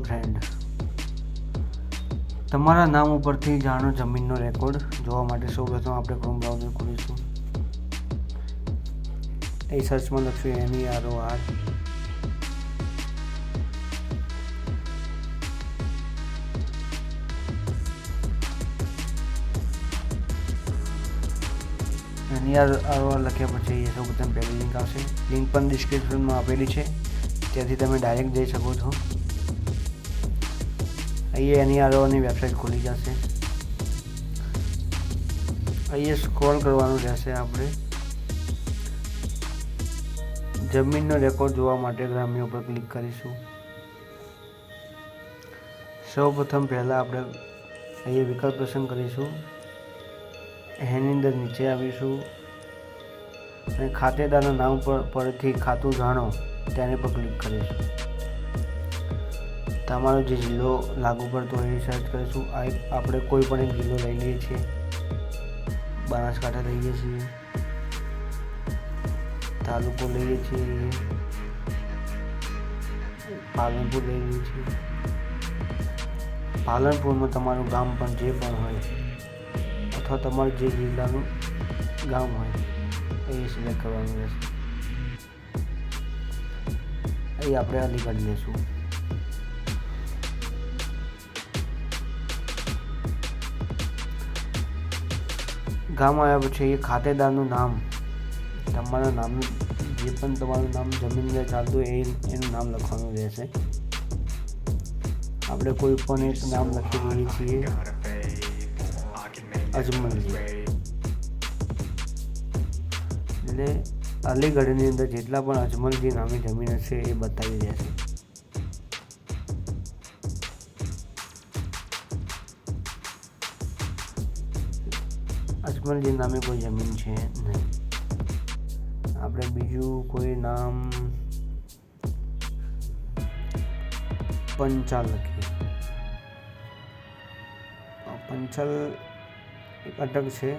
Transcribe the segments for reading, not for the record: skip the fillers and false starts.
Friend, તમારા નામ ઉપરથી જાણો જમીનનો રેકોર્ડ જોવા માટે સૌપ્રથમ આપણે ક્રોમ બ્રાઉઝર ખોલીશું. એ સર્ચમાં લખશું NEROR. NEROR લખ્યા પછી સૌપ્રથમ પહેલી લિંક આવશે. લિંક પણ ડિસ્ક્રિપ્શનમાં આપેલી છે, ત્યાંથી તમે ડાયરેક્ટ જઈ શકો છો. અહીંયા NEROરની વેબસાઇટ ખુલી જશે. અહીંયા સ્ક્રોલ કરવાનું રહેશે. આપણે જમીનનો રેકોર્ડ જોવા માટે ગ્રામ્ય ઉપર ક્લિક કરીશું. સૌપ્રથમ પહેલાં આપણે અહીંયા વિકલ્પ પસંદ કરીશું. એની અંદર નીચે આવીશું અને ખાતેદારના નામ પરથી ખાતું જાણો તેની પર ક્લિક કરીશું. તમારો જે જિલ્લો લાગુ પડતો હોય એ સર્ચ કરીશું. આપણે કોઈ પણ એક જિલ્લો લઈ લઈએ છીએ. બનાસકાંઠા લઈએ છીએ, તાલુકો લઈએ છીએ, પાલનપુર લઈ લઈએ છીએ. પાલનપુરમાં તમારું ગામ પણ જે પણ હોય અથવા તમારું જે જિલ્લાનું ગામ હોય એ સિલેક્ટ કરવાનું રહેશે. અહીં આપણે અલીગઢ લઈશું. ગામ આવ્યા પછી એ ખાતેદારનું નામ, તમારા નામનું જે પણ તમારું નામ જમીનમાં ચાલતું હોય એનું નામ લખવાનું રહેશે. આપણે કોઈ પણ એક નામ લખી દઈએ છીએ, અજમલજી. એટલે અલીગઢની અંદર જેટલા પણ અજમલજી નામની જમીન હશે એ બતાવી દેશે. અજમલજી નામે કોઈ જમીન છે નહીં. આપણે બીજું કોઈ નામ પંચાલ લખીએ. પંચાલ એક અટક છે,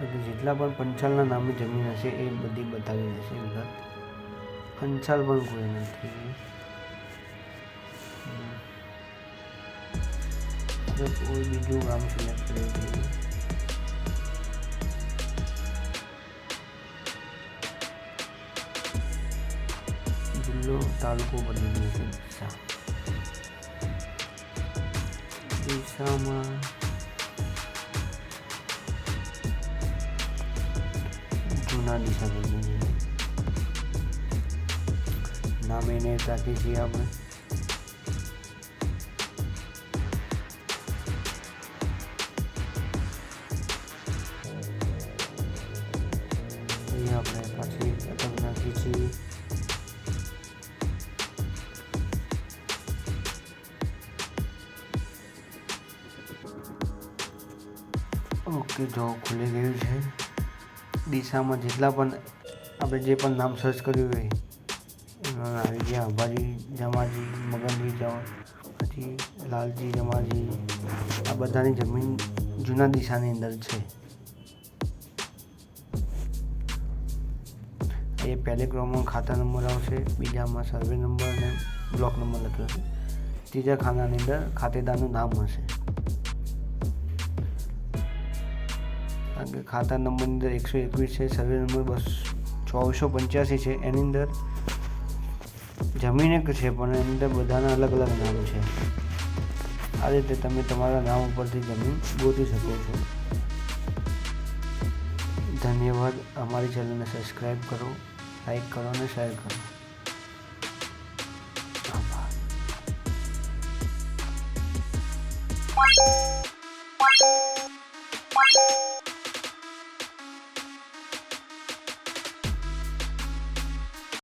એટલે જેટલા પણ પંચાલના નામે જમીન હશે એ બધી બતાવી દેશે. અંદર પંચાલ પણ કોઈ નથી. કોઈ બીજું ગામ સિલેક્ટ કરી દઈએ. જિલ્લો તાલુકો બદલી દઈએ છે. ડીસામાં જૂના ડીસા બદલી દઈએ. નામ એને રાખીએ છીએ આપણે. આપણે પાછી અટક નાખીએ છીએ. ઓકે, જો ખુલી ગયું છે. ડીસામાં જેટલા પણ આપણે જે પણ નામ સર્ચ કર્યું હોય એમાં આવી ગયા. અંબાજી જમાજી, મગનજી પછી લાલજી જમાજી, આ બધાની જમીન જૂના ડીસાની અંદર છે. એ પહેલે ક્રમમાં ખાતા નંબર આવશે, બીજામાં સર્વે નંબર અને બ્લોક નંબર લખ્યો છે. ત્રીજા ખાનાની અંદર ખાતેદારનું નામ હશે. કારણ કે ખાતા નંબરની અંદર 121 છે, સર્વે નંબર 2485 છે. એની અંદર જમીન એક છે પણ એની અંદર બધાના અલગ અલગ નામ છે. આ રીતે તમે તમારા નામ ઉપરથી જમીન ગોતી શકો છો. ધન્યવાદ. અમારી ચેનલને સબસ્ક્રાઈબ કરો, લાઈક કરો અને શેર કરો.